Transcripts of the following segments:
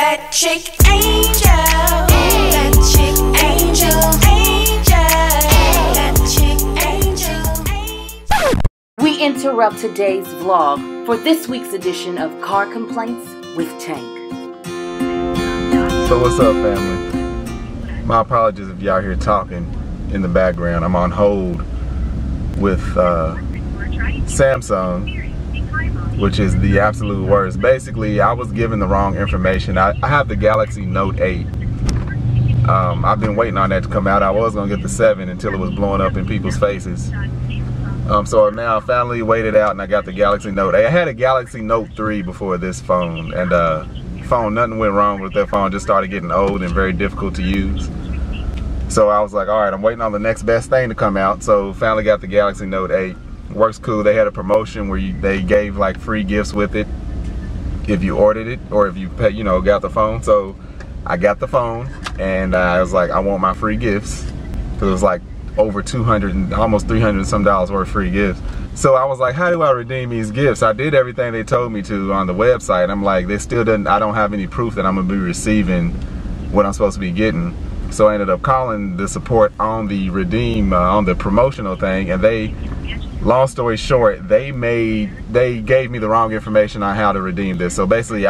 That chick angel. That chick angel. That chick angel. We interrupt today's vlog for this week's edition of Car Complaints with Tank. So what's up, family? My apologies if y'all hear talking in the background. I'm on hold with Samsung, which is the absolute worst. Basically, I was given the wrong information. I have the Galaxy Note 8. I've been waiting on that to come out. I was gonna get the 7 until it was blowing up in people's faces. So now I finally waited out and I got the Galaxy Note 8. I had a Galaxy Note 3 before this phone, and nothing went wrong with that phone, just started getting old and very difficult to use. So I was like, alright, I'm waiting on the next best thing to come out. So finally got the Galaxy Note 8. Works cool. They had a promotion where they gave like free gifts with it if you ordered it, or if you pay, got the phone. So I got the phone and I was like, I want my free gifts. It was like over 200 and almost 300 and some dollars worth of free gifts. So I was like, how do I redeem these gifts? I did everything they told me to on the website. I'm like, they still didn't, I don't have any proof that I'm gonna be receiving what I'm supposed to be getting. So I ended up calling the support on the on the promotional thing, and they, long story short, they gave me the wrong information on how to redeem this. So basically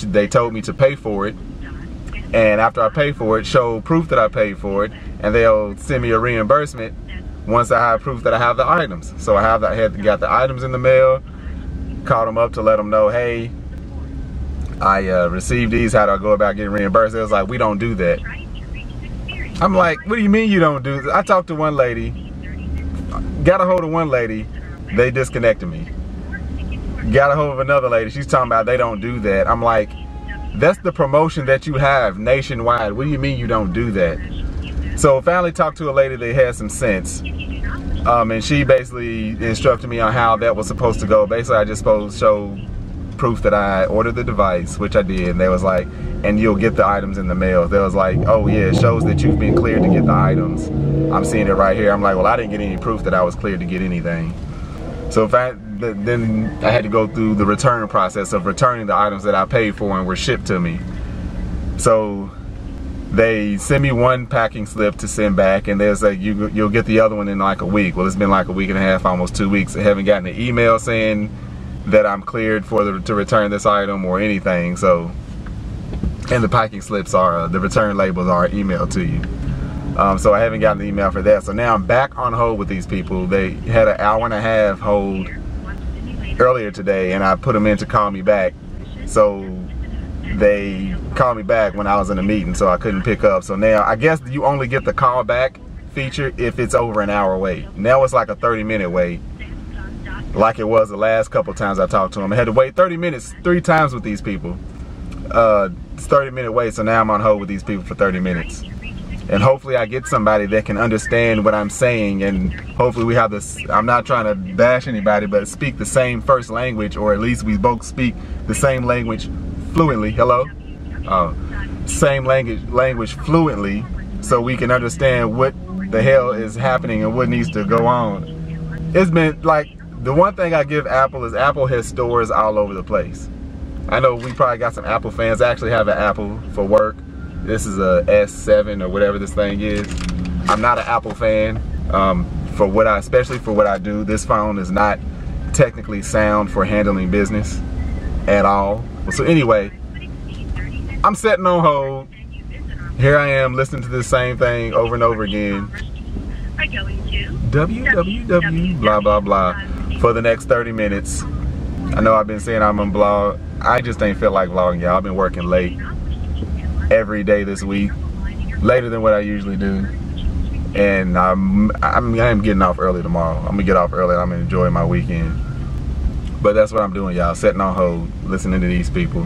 they told me to pay for it, and after I pay for it, show proof that I paid for it, and they'll send me a reimbursement once I have proof that I have the items. So I got the items in the mail, called them up to let them know, hey, I received these, how do I go about getting reimbursed? They was like, we don't do that. I'm like, what do you mean you don't do this? I talked to one lady, got a hold of one lady, they disconnected me. Got a hold of another lady, she's talking about they don't do that. I'm like, that's the promotion that you have nationwide. What do you mean you don't do that? So finally talked to a lady that had some sense. And she basically instructed me on how that was supposed to go. Basically, I just supposed to show proof that I ordered the device, which I did. And they was like, and you'll get the items in the mail. They was like, oh yeah, it shows that you've been cleared to get the items. I'm seeing it right here. I'm like, well, I didn't get any proof that I was cleared to get anything. So then I had to go through the return process of returning the items that I paid for and were shipped to me. So they sent me one packing slip to send back, and there's like, you'll get the other one in like a week. Well, it's been like a week and a half, almost 2 weeks. I haven't gotten an email saying that I'm cleared to return this item or anything. So, and the packing slips are, the return labels are emailed to you. So I haven't gotten the email for that. So now I'm back on hold with these people. They had an hour and a half hold earlier today, and I put them in to call me back. So they called me back when I was in a meeting, so I couldn't pick up. So now I guess you only get the call back feature if it's over an hour wait. Now it's like a 30-minute wait, like it was the last couple times I talked to them. I had to wait 30 minutes 3 times with these people. It's 30-minute wait, so now I'm on hold with these people for 30 minutes. And hopefully I get somebody that can understand what I'm saying, and hopefully we have this, I'm not trying to bash anybody, but speak the same first language, or at least we both speak the same language fluently. Hello? Same language fluently, so we can understand what the hell is happening and what needs to go on. It's been like, the one thing I give Apple is Apple has stores all over the place. I know we probably got some Apple fans. I actually have an Apple for work. This is a S7 or whatever this thing is. I'm not an Apple fan. Especially for what I do, this phone is not technically sound for handling business at all. So anyway, I'm sitting on hold. Here I am listening to the same thing over and over again. www blah blah blah for the next 30 minutes. I know I've been saying I'm gonna vlog. I just ain't feel like vlogging, y'all. I've been working late every day this week, later than what I usually do, and I'm getting off early tomorrow. I'm gonna get off early. I'm gonna enjoy my weekend. But that's what I'm doing, y'all. Sitting on hold, listening to these people.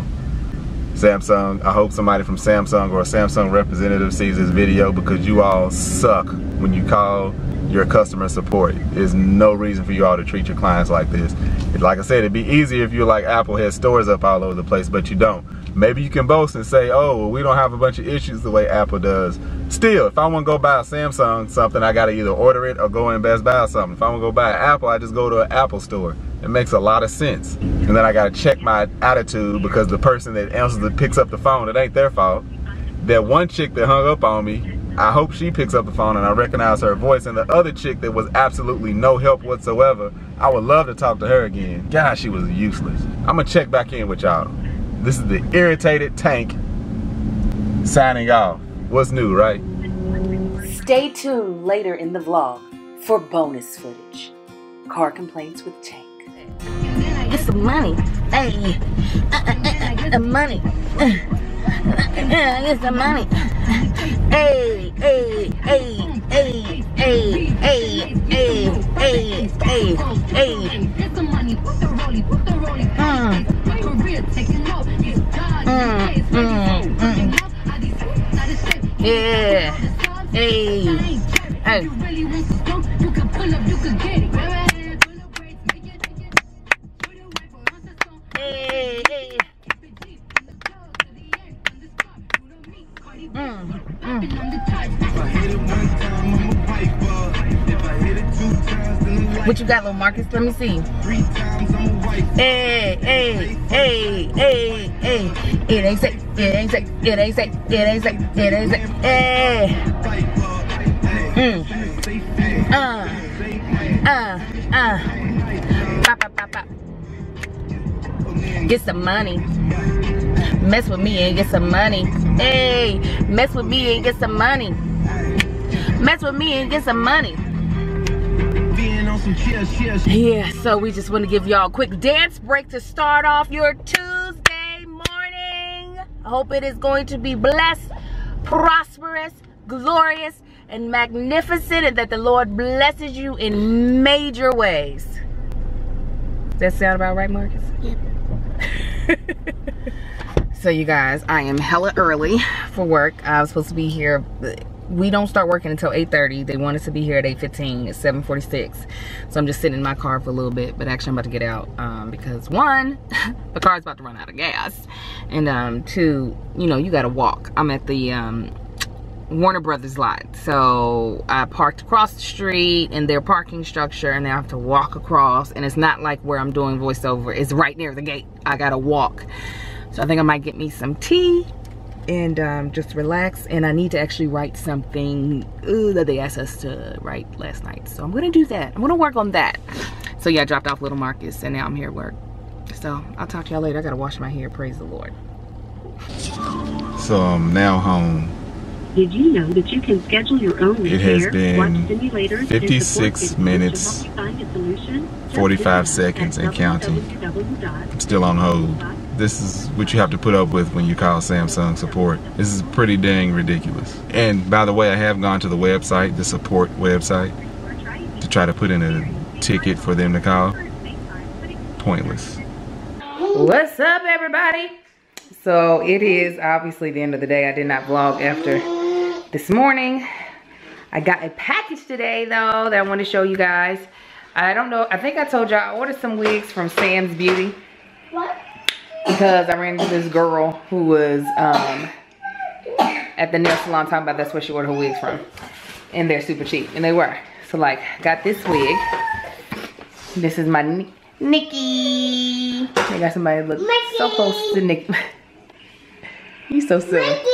Samsung, I hope somebody from Samsung or a Samsung representative sees this video, because you all suck when you call your customer support. There's no reason for you all to treat your clients like this. Like I said, it'd be easier if you're like Apple had stores up all over the place, but you don't. Maybe you can boast and say, oh, well, we don't have a bunch of issues the way Apple does. Still, if I want to go buy a Samsung something, I got to either order it or go in Best Buy or something. If I want to go buy an Apple, I just go to an Apple store It makes a lot of sense. And then I gotta check my attitude because the person that picks up the phone, it ain't their fault. That one chick that hung up on me, I hope she picks up the phone and I recognize her voice. And the other chick that was absolutely no help whatsoever, I would love to talk to her again. God, she was useless. I'm gonna check back in with y'all. This is the irritated tank signing off. What's new, right? Stay tuned later in the vlog for bonus footage. Car complaints with Tank. Get some money. Hey, money. Get some money. Hey, hey, hey, hey, hey, hey, hey, hey, hey, hey. Get some money. Put the rollie, put the rollie. Career taking off. Yeah. Hey. Hey. You can pull up, you can get it. Hey, hey. What you got, little Marcus? Let me see. Hey, hey, hey, hey, hey. It ain't safe. It ain't safe. It ain't safe. It ain't safe. It ain't safe. Hey. Pop, pop, pop, pop. Get some money. Mess with me and get some money. Hey, mess with me and get some money. Mess with me and get some money. Yeah, so we just want to give y'all a quick dance break to start off your Tuesday morning. I hope it is going to be blessed, prosperous, glorious, and magnificent, and that the Lord blesses you in major ways. Does that sound about right, Marcus? Yep. So you guys, I am hella early for work. I was supposed to be here. We don't start working until 8:30. They want us to be here at 8:15. It's 7:46. So I'm just sitting in my car for a little bit. But actually I'm about to get out because one, the car's about to run out of gas. And two, you know, you gotta walk. I'm at the Warner Brothers lot. So I parked across the street in their parking structure and I have to walk across. And it's not like where I'm doing voiceover. It's right near the gate. I gotta walk. So I think I might get me some tea and just relax. And I need to actually write something that they asked us to write last night. So I'm gonna do that. I'm gonna work on that. So yeah, I dropped off little Marcus and now I'm here at work. So I'll talk to y'all later. I gotta wash my hair, praise the Lord. So I'm now home. Did you know that you can schedule your own repair? It has been watch simulators, 56 minutes, 45 seconds and counting. I'm still on hold. This is what you have to put up with when you call Samsung support. This is pretty dang ridiculous. And by the way, I have gone to the website, the support website, to try to put in a ticket for them to call. Pointless. What's up, everybody? So it is obviously the end of the day. I did not vlog after this morning. I got a package today though that I want to show you guys. I don't know, I think I told y'all I ordered some wigs from Sam's Beauty. What? Because I ran into this girl who was at the nail salon talking about that's where she ordered her wigs from. And they're super cheap, and they were. So like, got this wig. This is my Nikki. I got somebody look Mickey. So close to Nikki. You so silly. Mickey.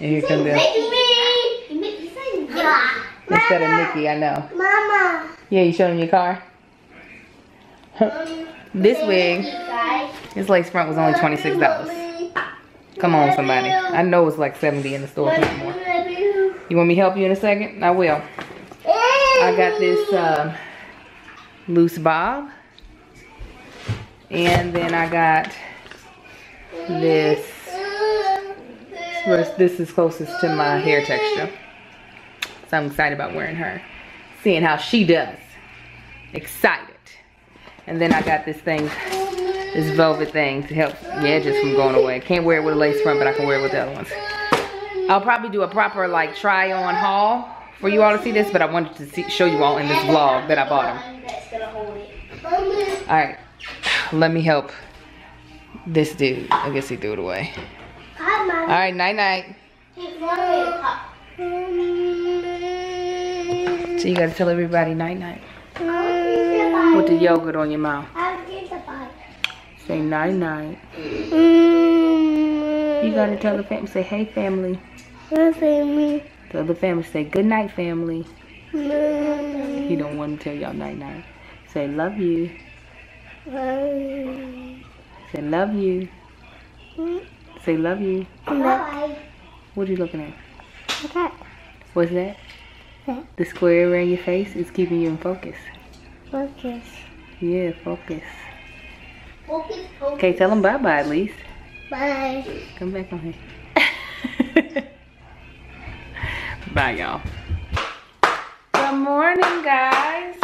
And here comes this. Instead of Nikki, I know. Mama. Yeah, you showed him your car? This wig, this lace front was only $26. Come on, somebody. I know it's like $70 in the store. More. You want me to help you in a second? I will. I got this loose bob. And then I got this. This is closest to my hair texture. So I'm excited about wearing her. Seeing how she does. Excited. And then I got this thing, this velvet thing to help the edges from going away. Can't wear it with a lace front, but I can wear it with the other ones. I'll probably do a proper like try on haul for you all to see this, but I wanted to show you all in this vlog that I bought them. Alright, let me help this dude. I guess he threw it away. Alright, night night. So you gotta tell everybody night night. With the yogurt on your mouth. Say night night. You gotta tell the family. Say hey family. Hi family. Tell the family. Say good night family. You don't want to tell y'all night night. Say love you. Say love you. Say love you. Bye. What are you looking at? Okay. What's that? The square around your face is keeping you in focus. Focus. Yeah, focus. Focus. Okay, tell them bye-bye at least. Bye. Come back on here. Bye, y'all. Good morning, guys.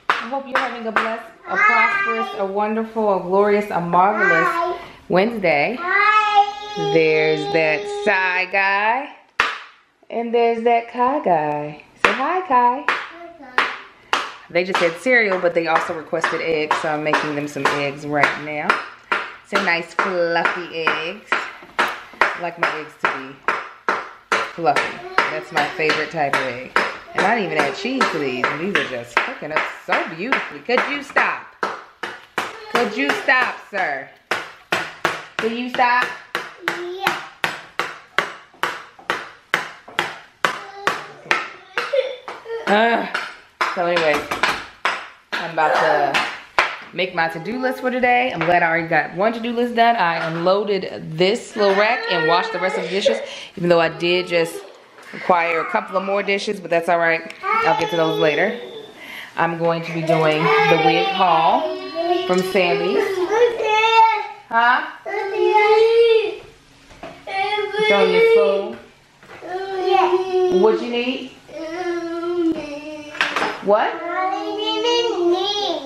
I hope you're having a blessed, a prosperous, a wonderful, a glorious, a marvelous Wednesday. Bye. There's that Sai guy. And there's that Kai guy. Say hi, Kai. They just had cereal, but they also requested eggs, so I'm making them some eggs right now. Some nice fluffy eggs. I like my eggs to be fluffy. That's my favorite type of egg. And I didn't even add cheese to these, and these are just cooking up so beautifully. Could you stop? Could you stop, sir? Could you stop? Yeah. So anyways, I'm about to make my to-do list for today. I'm glad I already got one to-do list done. I unloaded this little rack and washed the rest of the dishes, even though I did just require a couple of more dishes, but that's all right. I'll get to those later. I'm going to be doing the wig haul from Sammy's. Huh? Showing your spoon. What you need? What?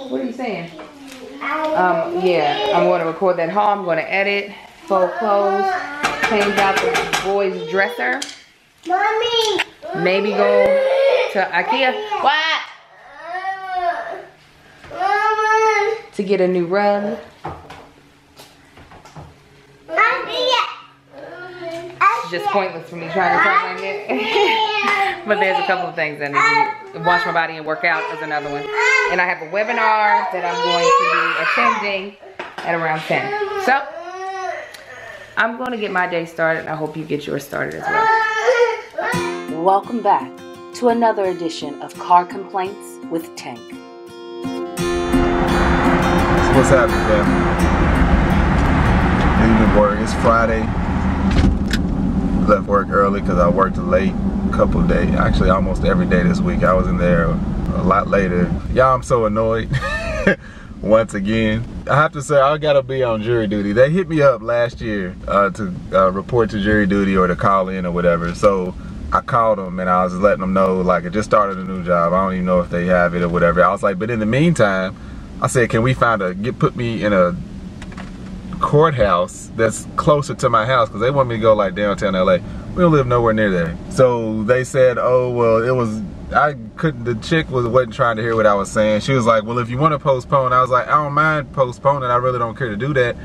What are you saying? Yeah, I'm going to record that haul. I'm going to edit, fold clothes, change out the boys' dresser. Mommy. Maybe go to IKEA. What? Mama. To get a new rug. It's just pointless for me trying to talk like that. But there's a couple of things I need to do. Wash my body and work out is another one. And I have a webinar that I'm going to be attending at around 10. So, I'm going to get my day started. I hope you get yours started as well. Welcome back to another edition of Car Complaints with Tank. So what's happening, family? Leaving work. It's Friday. Left work early because I worked late a couple of days. Actually, almost every day this week. I was in there a lot later. Y'all, I'm so annoyed. Once again, I have to say I gotta be on jury duty. They hit me up last year to report to jury duty or to call in or whatever. So I called them and I was letting them know, like, I just started a new job. I don't even know if they have it or whatever. I was like, but in the meantime, I said, can we find put me in a courthouse that's closer to my house, because they want me to go like downtown LA. We don't live nowhere near there. So they said, oh well, the chick wasn't trying to hear what I was saying. She was like, well, if you want to postpone, I was like, I don't mind postponing, I really don't care to do that.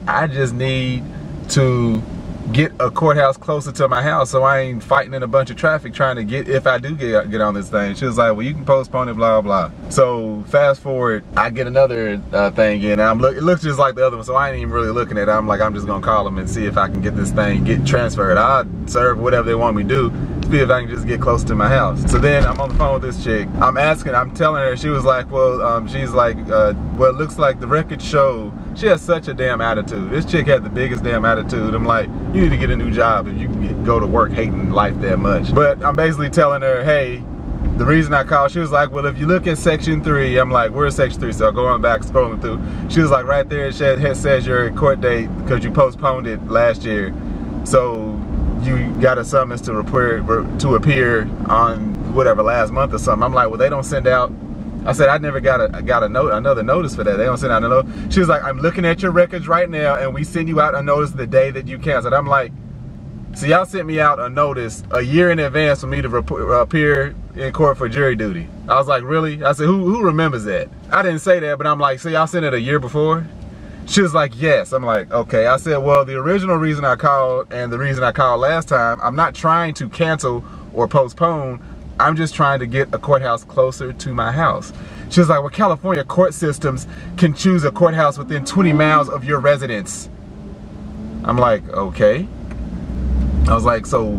I just need to get a courthouse closer to my house so I ain't fighting in a bunch of traffic trying to get, if I do get on this thing. She was like, well, you can postpone it, blah blah. So fast forward, I get another thing in, and it looks just like the other one, so I ain't even really looking at it. I'm like, I'm just gonna call them and see if I can get this thing transferred. I'll serve whatever they want me to do, see if I can just get close to my house. So then I'm on the phone with this chick. I'm telling her, she was like, well, she's like, well, it looks like the records show she has such a damn attitude. This chick had the biggest damn attitude. I'm like, you need to get a new job if you can go to work hating life that much. But I'm basically telling her, hey, the reason I called, she was like, well, if you look at section 3, I'm like, where's section 3? So I go on back, scrolling through. She was like, right there, it says your court date because you postponed it last year. So you got a summons to appear on whatever, last month or something. I'm like, well, they don't send out. I said, I never got another notice for that. They don't send out a note. She was like, I'm looking at your records right now, and we send you out a notice the day that you canceled. I'm like, so y'all sent me out a notice a year in advance for me to appear in court for jury duty. I was like, really? I said, who remembers that? I didn't say that, but I'm like, so y'all sent it a year before? She was like, yes. I'm like, okay. I said, well, the original reason I called and the reason I called last time, I'm not trying to cancel or postpone. I'm just trying to get a courthouse closer to my house. She was like, well, California court systems can choose a courthouse within 20 miles of your residence. I'm like, okay. I was like, so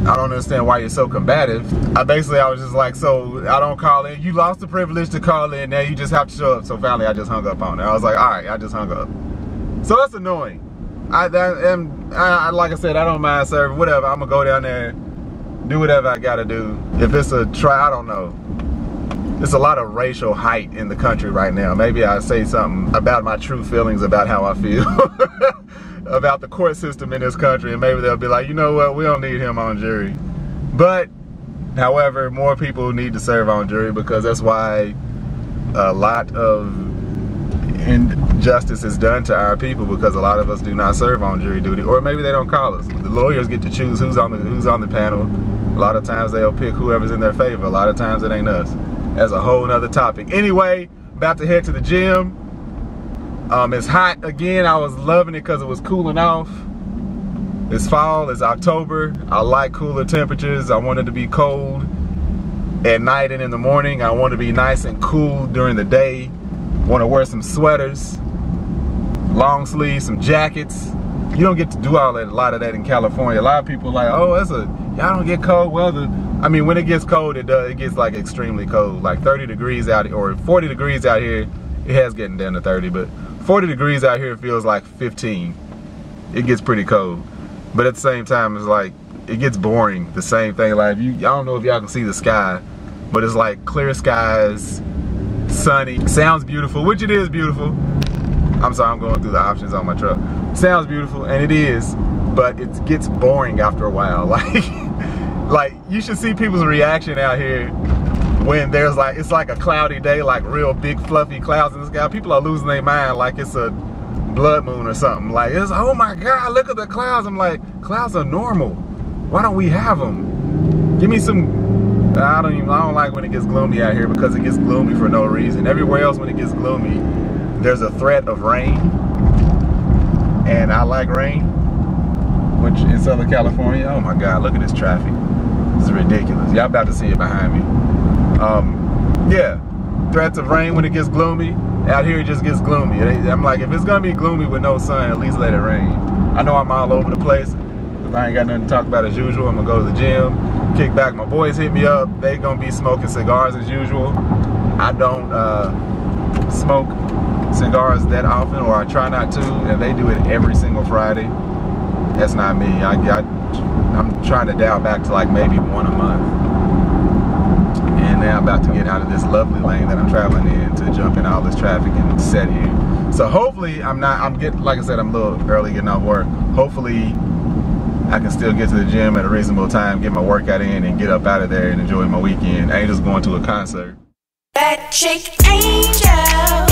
I don't understand why you're so combative. I was just like, so I don't call in. You lost the privilege to call in. Now you just have to show up. So finally, I just hung up on her. I was like, all right, I just hung up. So that's annoying. Like I said, I don't mind serving. Whatever. I'm gonna go down there, do whatever I gotta do. If it's a try, I don't know. There's a lot of racial hate in the country right now. Maybe I say something about my true feelings about how I feel about the court system in this country, and maybe they'll be like, you know what, we don't need him on jury. But, however, more people need to serve on jury, because that's why a lot of injustice is done to our people, because a lot of us do not serve on jury duty, or maybe they don't call us. The lawyers get to choose who's on the panel. A lot of times they'll pick whoever's in their favor. A lot of times it ain't us. That's a whole nother topic. Anyway, about to head to the gym. It's hot again. I was loving it because it was cooling off. It's fall, it's October. I like cooler temperatures. I want it to be cold at night and in the morning. I want to be nice and cool during the day. Want to wear some sweaters, long sleeves, some jackets. You don't get to do a lot of that in California. A lot of people are like, oh, y'all don't get cold weather. I mean, when it gets cold, it gets like extremely cold, like 30 degrees out, or 40 degrees out here. It has getting down to 30, but 40 degrees out here feels like 15. It gets pretty cold. But at the same time, it's like, it gets boring. The same thing, like, I don't know if y'all can see the sky, but it's like clear skies, sunny, sounds beautiful, which it is beautiful. I'm sorry, I'm going through the options on my truck. Sounds beautiful, and it is, but it gets boring after a while. Like you should see people's reaction out here when there's like, it's like a cloudy day, like real big fluffy clouds in the sky. People are losing their mind like it's a blood moon or something. Like, it's, oh my God, look at the clouds. I'm like, clouds are normal. Why don't we have them? Give me some, I don't like when it gets gloomy out here, because it gets gloomy for no reason. Everywhere else when it gets gloomy, there's a threat of rain. And I like rain, which in Southern California, oh my God, look at this traffic. This is ridiculous. Y'all about to see it behind me. Yeah, threats of rain when it gets gloomy. Out here it just gets gloomy. I'm like, if it's gonna be gloomy with no sun, at least let it rain. I know I'm all over the place, because I ain't got nothing to talk about as usual. I'm gonna go to the gym, kick back. My boys hit me up. They gonna be smoking cigars as usual. I don't smoke cigars that often, or I try not to, and they do it every single Friday. That's not me. I'm trying to dial back to like maybe one a month. And now I'm about to get out of this lovely lane that I'm traveling in to jump in all this traffic and set here. So hopefully like I said, I'm a little early getting off work. Hopefully I can still get to the gym at a reasonable time, get my workout in, and get up out of there and enjoy my weekend. I ain't just going to a concert. That chick angel.